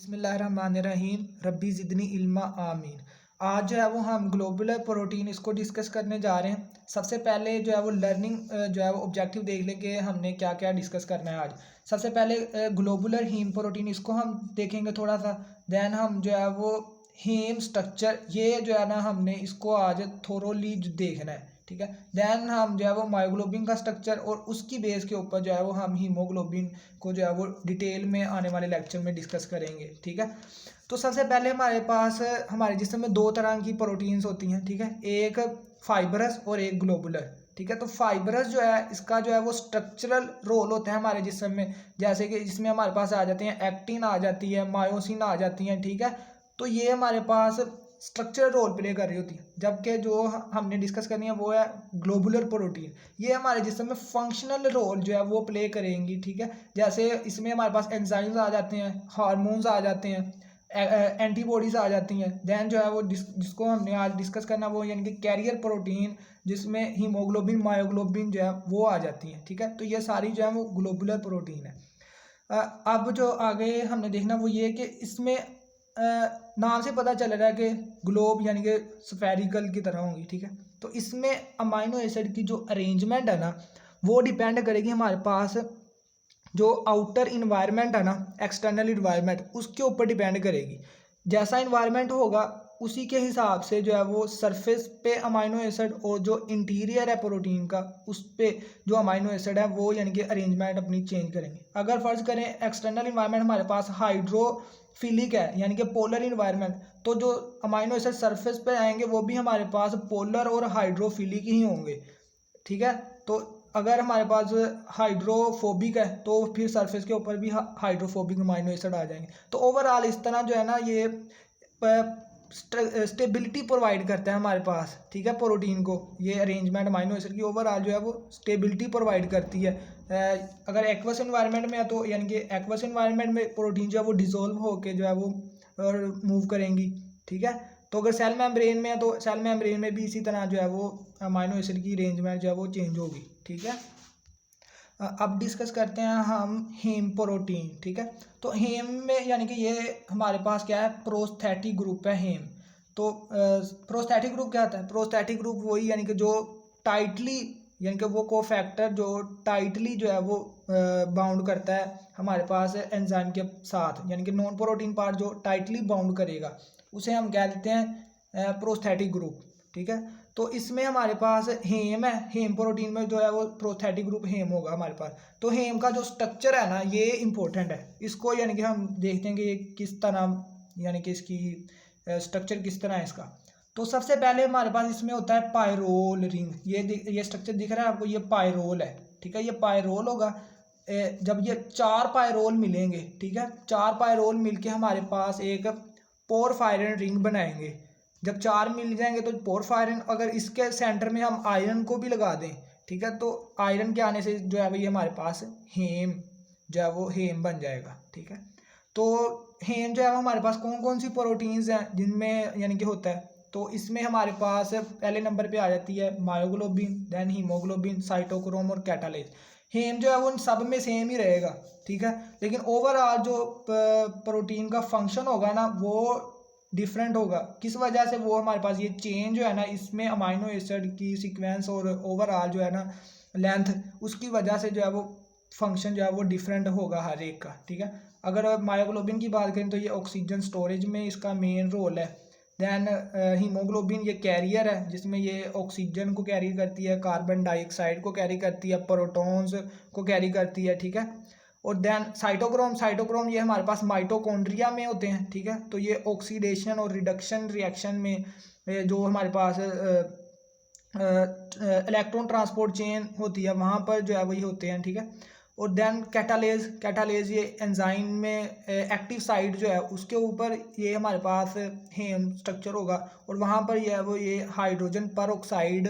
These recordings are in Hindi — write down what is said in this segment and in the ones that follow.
बिस्मिल्लाहिर्रहमानिर्रहीम रब्बी ज़िदनी इल्मा आमीन। आज जो है वो हम ग्लोबुलर प्रोटीन इसको डिस्कस करने जा रहे हैं। सबसे पहले जो है वो लर्निंग जो है वो ऑब्जेक्टिव देख लेंगे हमने क्या क्या डिस्कस करना है आज। सबसे पहले ग्लोबुलर हीम प्रोटीन इसको हम देखेंगे थोड़ा सा। देन हम जो है वो हीम स्ट्रक्चर ये जो है ना हमने इसको आज थोरोली देखना है, ठीक है। देन हम जो है वो मायोग्लोबिन का स्ट्रक्चर और उसकी बेस के ऊपर जो है वो हम हीमोग्लोबिन को जो है वो डिटेल में आने वाले लेक्चर में डिस्कस करेंगे, ठीक है। तो सबसे पहले हमारे पास हमारे जिस्म में दो तरह की प्रोटीन्स होती हैं, ठीक है। एक फाइबरस और एक ग्लोबुलर, ठीक है। तो फाइबरस जो है इसका जो है वो स्ट्रक्चरल रोल होता है हमारे जिस्म में, जैसे कि इसमें हमारे पास आ जाती हैं एक्टिन आ जाती है, मायोसिन आ जाती हैं, ठीक है। तो ये हमारे पास स्ट्रक्चरल रोल प्ले कर रही होती है। जबकि जो हमने डिस्कस करनी है वो है ग्लोबुलर प्रोटीन, ये हमारे जिस्म में फंक्शनल रोल जो है वो प्ले करेंगी, ठीक है। जैसे इसमें हमारे पास एंजाइम्स आ जाते हैं, हार्मोन्स आ जाते हैं, एंटीबॉडीज आ जाती हैं। देन जो है वो जिसको हमने आज डिस्कस करना वो यानी कि कैरियर प्रोटीन, जिसमें हीमोग्लोबिन मायोग्लोबिन जो है वो आ जाती हैं, ठीक है। तो ये सारी जो है वो ग्लोबुलर प्रोटीन है। अब जो आगे हमने देखना वो ये कि इसमें नाम से पता चल रहा है कि ग्लोब यानी कि स्फेरिकल की तरह होंगी, ठीक है। तो इसमें अमाइनो एसिड की जो अरेंजमेंट है ना वो डिपेंड करेगी हमारे पास जो आउटर इन्वायरमेंट है ना, एक्सटर्नल इन्वायरमेंट, उसके ऊपर डिपेंड करेगी। जैसा इन्वायरमेंट होगा उसी के हिसाब से जो है वो सरफेस पे अमाइनो एसिड और जो इंटीरियर है प्रोटीन का उस पे जो अमाइनो एसिड है वो यानी कि अरेंजमेंट अपनी चेंज करेंगे। अगर फर्ज करें एक्सटर्नल इन्वायरमेंट हमारे पास हाइड्रोफिलिक है यानी कि पोलर इन्वायरमेंट, तो जो अमाइनो एसिड सरफेस पे आएंगे वो भी हमारे पास पोलर और हाइड्रोफिलिक ही होंगे, ठीक है। तो अगर हमारे पास हाइड्रोफोबिक है तो फिर सरफेस के ऊपर भी हाइड्रोफोबिक अमाइनो एसिड आ जाएंगे। तो ओवरऑल इस तरह जो है ना ये स्टेबिलिटी प्रोवाइड करता है हमारे पास, ठीक है। प्रोटीन को ये अरेंजमेंट अमाइनो एसिड की ओवरऑल जो है वो स्टेबिलिटी प्रोवाइड करती है। अगर एक्वस एनवायरनमेंट में है तो यानी कि एक्वस एनवायरनमेंट में प्रोटीन जो है वो डिसॉल्व होकर जो है वो मूव करेंगी, ठीक है। तो अगर सेल मेम्ब्रेन में है तो सेल मेम्ब्रेन में भी इसी तरह जो है वो अमाइनो एसिड की अरेंजमेंट जो है वो चेंज होगी, ठीक है। अब डिस्कस करते हैं हम हेम प्रोटीन, ठीक है। तो हेम में यानी कि ये हमारे पास क्या है, प्रोस्थेटिक ग्रुप है हेम। तो प्रोस्थेटिक ग्रुप क्या होता है, प्रोस्थेटिक ग्रुप वही यानी कि जो टाइटली यानी कि वो कोफैक्टर जो टाइटली जो है वो बाउंड करता है हमारे पास एंजाइम के साथ, यानी कि नॉन प्रोटीन पार्ट जो टाइटली बाउंड करेगा उसे हम कह देते हैं प्रोस्थेटिक ग्रुप, ठीक है। तो इसमें हमारे पास हेम है, हेम प्रोटीन में जो है वो प्रोस्थेटिक ग्रुप हेम होगा हमारे पास। तो हेम का जो स्ट्रक्चर है ना ये इंपॉर्टेंट है, इसको यानी कि हम देखते हैं कि ये किस तरह यानी कि इसकी स्ट्रक्चर किस तरह है इसका। तो सबसे पहले हमारे पास इसमें होता है पायरोल रिंग, ये स्ट्रक्चर दिख रहा है आपको, ये पायरोल है, ठीक है। ये पायरोल होगा, जब ये चार पायरोल मिलेंगे, ठीक है, चार पायरोल मिलके हमारे पास एक पोरफायरिन रिंग बनाएंगे। जब चार मिल जाएंगे तो पोरफायरिन, अगर इसके सेंटर में हम आयरन को भी लगा दें, ठीक है, तो आयरन के आने से जो है वो ये हमारे पास हेम जो है वो हेम बन जाएगा, ठीक है। तो हेम जो है हमारे पास कौन कौन सी प्रोटीन्स हैं जिनमें यानी कि होता है, तो इसमें हमारे पास पहले नंबर पे आ जाती है मायोग्लोबिन, देन हीमोग्लोबिन, साइटोक्रोम और कैटालेज। हेम जो है वो इन सब में सेम ही रहेगा, ठीक है, लेकिन ओवरऑल जो प्रोटीन का फंक्शन होगा ना वो डिफरेंट होगा। किस वजह से, वो हमारे पास ये चेंज जो है ना इसमें अमाइनो एसिड की सीक्वेंस और ओवरऑल जो है ना लेंथ, उसकी वजह से जो है वो फंक्शन जो है वो डिफरेंट होगा हर एक का, ठीक है। अगर मायोग्लोबिन की बात करें तो ये ऑक्सीजन स्टोरेज में इसका मेन रोल है। दैन हीमोग्लोबिन ये कैरियर है जिसमें ये ऑक्सीजन को कैरी करती है, कार्बन डाइऑक्साइड को कैरी करती है, प्रोटॉन्स को कैरी करती है, ठीक है। और देन साइटोक्रोम ये हमारे पास माइटोकॉन्ड्रिया में होते हैं, ठीक है। तो ये ऑक्सीडेशन और रिडक्शन रिएक्शन में जो हमारे पास इलेक्ट्रॉन ट्रांसपोर्ट चेन होती है वहाँ पर जो है वही होते हैं, ठीक है। और देन कैटालेज ये एंजाइम में एक्टिव साइट जो है उसके ऊपर ये हमारे पास हेम स्ट्रक्चर होगा और वहाँ पर ये है वो ये हाइड्रोजन परऑक्साइड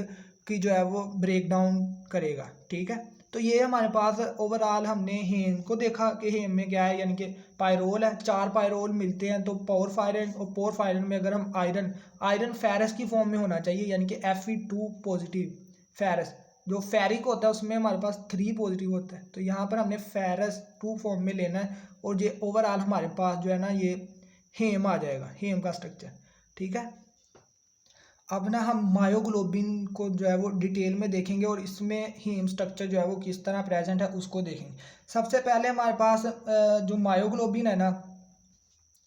की जो है वो ब्रेक डाउन करेगा, ठीक है। तो ये हमारे पास ओवरऑल हमने हेम को देखा कि हेम में क्या है, यानी कि पायरोल है, चार पायरोल मिलते हैं तो पोरफायरिन, और पोरफायरिन में अगर हम आयरन फेरस की फॉर्म में होना चाहिए यानी कि Fe2 पॉजिटिव फेरस, जो फेरिक होता है उसमें हमारे पास 3 पॉजिटिव होता है, तो यहाँ पर हमने फेरस 2 फॉर्म में लेना है और ये ओवरऑल हमारे पास जो है ना ये हेम आ जाएगा, हेम का स्ट्रक्चर। ठीक है, अब ना हम मायोग्लोबिन को जो है वो डिटेल में देखेंगे और इसमें हीम स्ट्रक्चर जो है वो किस तरह प्रेजेंट है उसको देखेंगे। सबसे पहले हमारे पास जो मायोग्लोबिन है ना,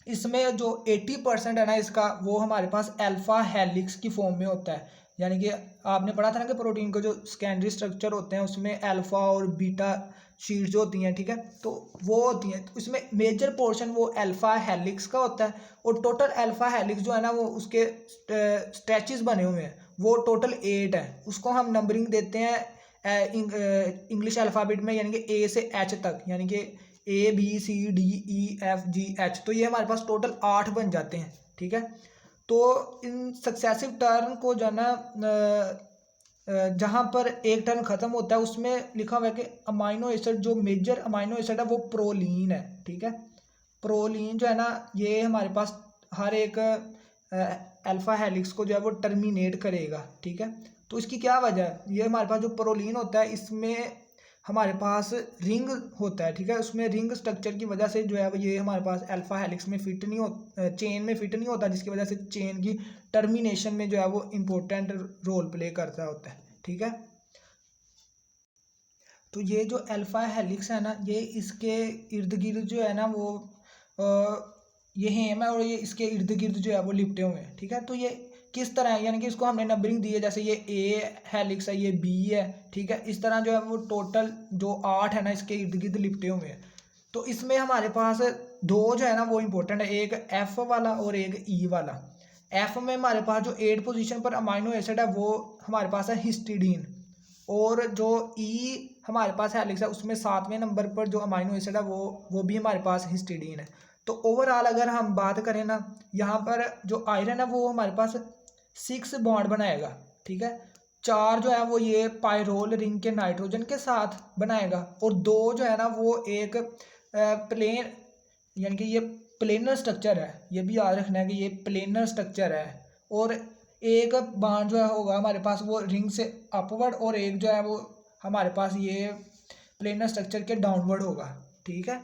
इसमें जो 80% है ना इसका, वो हमारे पास अल्फा हेलिक्स की फॉर्म में होता है। यानी कि आपने पढ़ा था ना कि प्रोटीन को जो सेकेंडरी स्ट्रक्चर होते हैं उसमें अल्फा और बीटा शीट्स जो होती हैं, ठीक है, तो वो होती हैं। तो इसमें मेजर पोर्शन वो अल्फा हेलिक्स का होता है और टोटल अल्फा हेलिक्स जो है ना वो उसके स्ट्रेचेस बने हुए हैं, वो टोटल 8 है। उसको हम नंबरिंग देते हैं इंग्लिश अल्फ़ाबेट में, यानी कि ए से एच तक, यानी कि ABCDEFGH। तो ये हमारे पास टोटल 8 बन जाते हैं। ठीक है, तो इन सक्सेसिव टर्न को जो है ना जहाँ पर एक टर्न ख़त्म होता है उसमें लिखा हुआ है कि अमाइनो एसिड, जो मेजर अमाइनो एसिड है वो प्रोलीन है। ठीक है, प्रोलीन जो है ना ये हमारे पास हर एक अल्फा हेलिक्स को जो है वो टर्मिनेट करेगा। ठीक है, तो इसकी क्या वजह है, ये हमारे पास जो प्रोलीन होता है इसमें हमारे पास रिंग होता है। ठीक है, उसमें रिंग स्ट्रक्चर की वजह से जो है वो ये हमारे पास अल्फा हेलिक्स में फिट नहीं हो, चेन में फिट नहीं होता, जिसकी वजह से चेन की टर्मिनेशन में जो है वो इम्पोर्टेंट रोल प्ले करता होता है। ठीक है, तो ये जो अल्फा हेलिक्स है ना ये इसके इर्द गिर्द जो है ना वो ये हेम है और ये इसके इर्द गिर्द जो है वो लिपटे हुए हैं। ठीक है, तो ये किस तरह है, यानी कि इसको हमने नंबरिंग दी है, जैसे ये ए हेलिक्स है, ये बी है। ठीक है, इस तरह जो है वो टोटल जो 8 है ना इसके इर्द गिर्द लिपटे हुए हैं। तो इसमें हमारे पास 2 जो है ना वो इम्पोर्टेंट है, एक एफ वाला और एक ई वाला। एफ में हमारे पास जो 8 पोजीशन पर अमाइनो एसिड है वो हमारे पास है हिस्टिडीन, और जो ई हमारे पास हेलिक्स है उसमें 7वें नंबर पर जो अमाइनो एसिड है वो भी हमारे पास हिस्टिडीन है। तो ओवरऑल अगर हम बात करें ना, यहाँ पर जो आयरन है वो हमारे पास 6 बॉन्ड बनाएगा। ठीक है, 4 जो है वो ये पायरोल रिंग के नाइट्रोजन के साथ बनाएगा और 2 जो है ना वो एक प्लेन, यानी कि ये प्लेनर स्ट्रक्चर है, ये भी याद रखना है कि ये प्लेनर स्ट्रक्चर है। और एक बाण जो है होगा हमारे पास वो रिंग से अपवर्ड, और एक जो है वो हमारे पास ये प्लेनर स्ट्रक्चर के डाउनवर्ड होगा। ठीक है,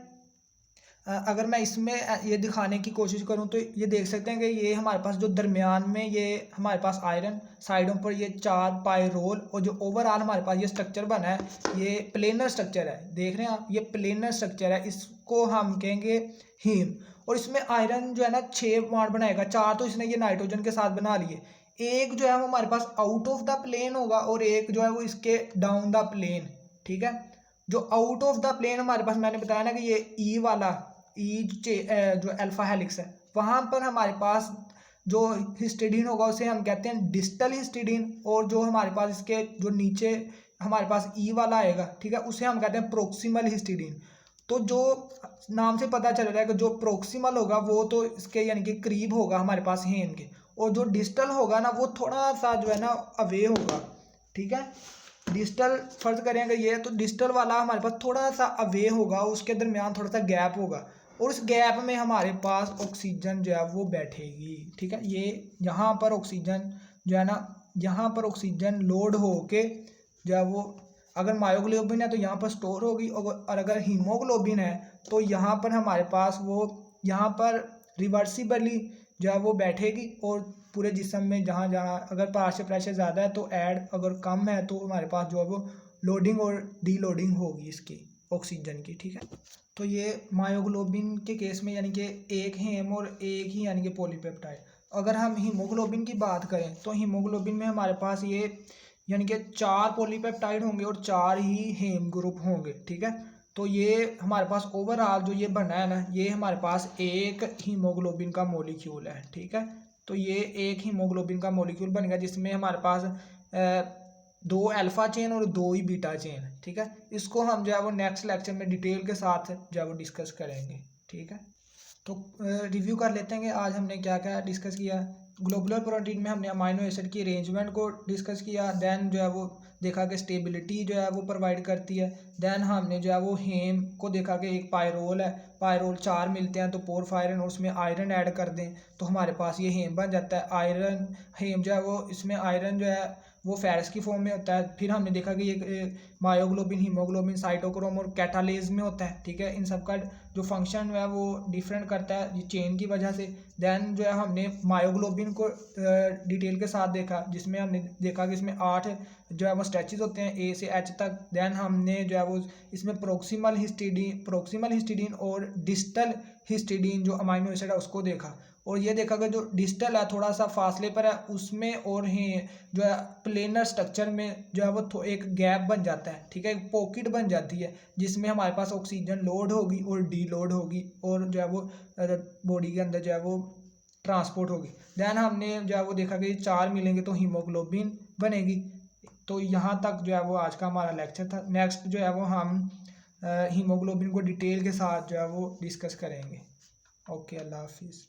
अगर मैं इसमें ये दिखाने की कोशिश करूं तो ये देख सकते हैं कि ये हमारे पास जो दरमियान में ये हमारे पास आयरन, साइडों पर ये 4 पायरोल, और जो ओवरऑल हमारे पास ये स्ट्रक्चर बना है ये प्लेनर स्ट्रक्चर है। देख रहे हैं आप, ये प्लेनर स्ट्रक्चर है, इसको हम कहेंगे हीम। और इसमें आयरन जो है ना 6 बॉन्ड बनाएगा, 4 तो इसने ये नाइट्रोजन के साथ बना लिए, एक जो है वो हमारे पास आउट ऑफ द प्लेन होगा और एक जो है वो इसके डाउन द प्लेन। ठीक है, जो आउट ऑफ द प्लेन हमारे पास मैंने बताया ना कि ये ई वाला, जो अल्फा हेलिक्स है, वहाँ पर हमारे पास जो हिस्टिडीन होगा उसे हम कहते हैं डिस्टल हिस्टिडीन, और जो हमारे पास इसके जो नीचे हमारे पास ई वाला आएगा, ठीक है, उसे हम कहते हैं प्रोक्सिमल हिस्टिडीन। तो जो नाम से पता चल रहा है कि जो प्रोक्सिमल होगा वो तो इसके यानी कि करीब होगा हमारे पास हेम के, और जो डिस्टल होगा ना वो थोड़ा सा जो है ना अवे होगा। ठीक है, डिस्टल फर्ज करेंगे ये, तो डिस्टल वाला हमारे पास थोड़ा सा अवे होगा, उसके दरमियान थोड़ा सा गैप होगा, और उस गैप में हमारे पास ऑक्सीजन जो है वो बैठेगी। ठीक है, ये यहाँ पर ऑक्सीजन जो है ना, यहाँ पर ऑक्सीजन लोड होके जो है वो, अगर मायोग्लोबिन है तो यहाँ पर स्टोर होगी, और अगर हीमोग्लोबिन है तो यहाँ पर हमारे पास वो यहाँ पर रिवर्सिबली जो है वो बैठेगी, और पूरे जिस्म में जहाँ जहाँ अगर पार्शियल प्रेशर ज़्यादा है तो ऐड, अगर कम है तो हमारे पास जो है वो लोडिंग और डीलोडिंग होगी इसकी ऑक्सीजन की। ठीक है, तो ये मायोग्लोबिन के केस में यानी कि एक हेम और एक ही यानी कि पॉलीपेप्टाइड। अगर हम हीमोग्लोबिन की बात करें तो हीमोग्लोबिन में हमारे पास ये यानी कि 4 पॉलीपेप्टाइड होंगे और 4 ही हेम ग्रुप होंगे। ठीक है, तो ये हमारे पास ओवरऑल जो ये बना है ना, ये हमारे पास एक हीमोग्लोबिन का मॉलिक्यूल है। ठीक है, तो ये एक हीमोग्लोबिन का मॉलिक्यूल बनेगा जिसमें हमारे पास 2 अल्फा चेन और 2 ही बीटा चेन। ठीक है, इसको हम जो है वो नेक्स्ट लेक्चर में डिटेल के साथ जो है वो डिस्कस करेंगे। ठीक है, तो रिव्यू कर लेते हैं कि आज हमने क्या क्या डिस्कस किया। ग्लोबुलर प्रोटीन में हमने अमाइनो एसिड की अरेंजमेंट को डिस्कस किया, देन जो है वो देखा कि स्टेबिलिटी जो है वो प्रोवाइड करती है। देन हमने जो है वो हेम को देखा कि एक पायरोल है, पायरोल 4 मिलते हैं तो पोरफायरिन और उसमें आयरन ऐड कर दें तो हमारे पास ये हेम बन जाता है। आयरन हेम जो है वो, इसमें आयरन जो है वो फेरस की फॉर्म में होता है। फिर हमने देखा कि ये मायोग्लोबिन, हीमोग्लोबिन, साइटोक्रोम और कैटालेज में होता है, ठीक है। इन सब का जो फंक्शन है वो डिफरेंट करता है ये चेन की वजह से। देन जो है हमने मायोग्लोबिन को डिटेल के साथ देखा, जिसमें हमने देखा कि इसमें 8 जो है वो स्ट्रेचेस होते हैं ए से एच तक। देन हमने जो है वो इसमें प्रोक्सिमल हिस्टिडीन और डिस्टल हिस्टिडीन जो अमाइनो एसिड है उसको देखा। और ये देखा कि जो डिस्टल है थोड़ा सा फासले पर है उसमें, और जो है प्लेनर स्ट्रक्चर में जो है वो एक गैप बन जाता है, ठीक है, एक पॉकेट बन जाती है, जिसमें हमारे पास ऑक्सीजन लोड होगी और डी लोड होगी, और जो है वो बॉडी के अंदर जो है वो ट्रांसपोर्ट होगी। देन हमने जो है वो देखा कि 4 मिलेंगे तो हीमोग्लोबिन बनेगी। तो यहाँ तक जो है वो आज का हमारा लेक्चर था। नेक्स्ट जो है वो हम हीमोग्लोबिन को डिटेल के साथ जो है वो डिस्कस करेंगे। ओके, अल्लाह हाफिज़।